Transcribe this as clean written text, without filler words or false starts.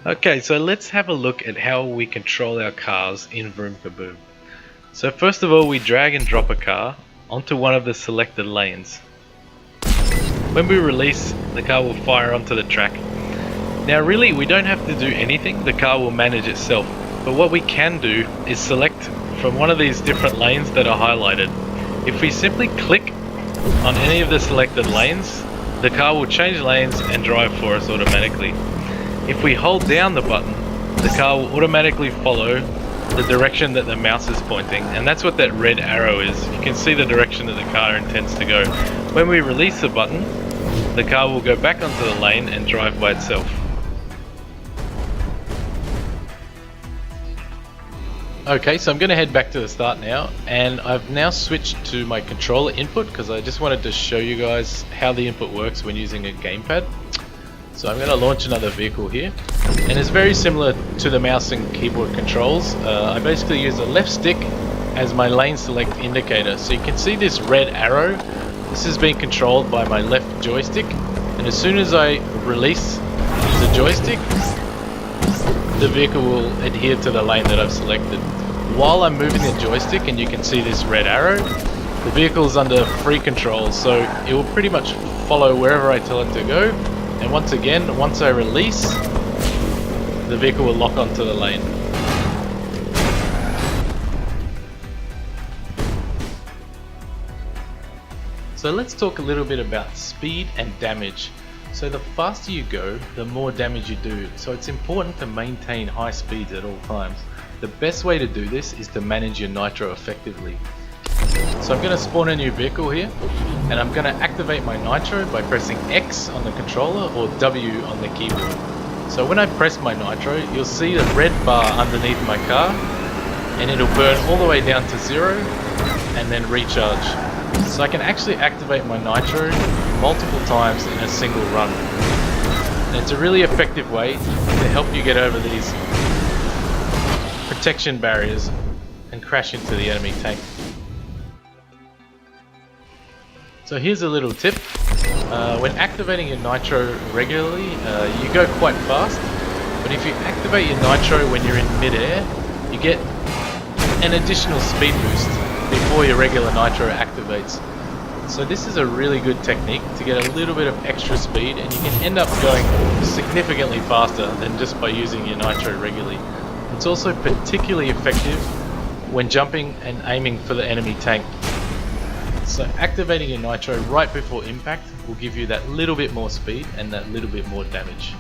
Okay, so let's have a look at how we control our cars in VROOM KABOOM. So first of all, we drag and drop a car onto one of the selected lanes. When we release, the car will fire onto the track. Now really, we don't have to do anything, the car will manage itself. But what we can do is select from one of these different lanes that are highlighted. If we simply click on any of the selected lanes, the car will change lanes and drive for us automatically. If we hold down the button, the car will automatically follow the direction that the mouse is pointing, and that's what that red arrow is. You can see the direction that the car intends to go. When we release the button, the car will go back onto the lane and drive by itself. Okay, so I'm going to head back to the start now, and I've now switched to my controller input because I just wanted to show you guys how the input works when using a gamepad. So I'm going to launch another vehicle here, and it's very similar to the mouse and keyboard controls. I basically use the left stick as my lane select indicator. So you can see this red arrow. This is being controlled by my left joystick, and as soon as I release the joystick, the vehicle will adhere to the lane that I've selected. While I'm moving the joystick, and you can see this red arrow, the vehicle is under free control, so it will pretty much follow wherever I tell it to go. And once again, once I release, the vehicle will lock onto the lane. So let's talk a little bit about speed and damage. So the faster you go, the more damage you do. So it's important to maintain high speeds at all times. The best way to do this is to manage your nitro effectively. So I'm going to spawn a new vehicle here, and I'm going to activate my nitro by pressing X on the controller or W on the keyboard. So when I press my nitro, you'll see the red bar underneath my car, and it'll burn all the way down to 0 and then recharge. So I can actually activate my nitro multiple times in a single run. And it's a really effective way to help you get over these protection barriers and crash into the enemy tank. So here's a little tip. When activating your nitro regularly, you go quite fast, but if you activate your nitro when you're in mid-air, you get an additional speed boost before your regular nitro activates. So this is a really good technique to get a little bit of extra speed, and you can end up going significantly faster than just by using your nitro regularly. It's also particularly effective when jumping and aiming for the enemy tank. So activating your nitro right before impact will give you that little bit more speed and that little bit more damage.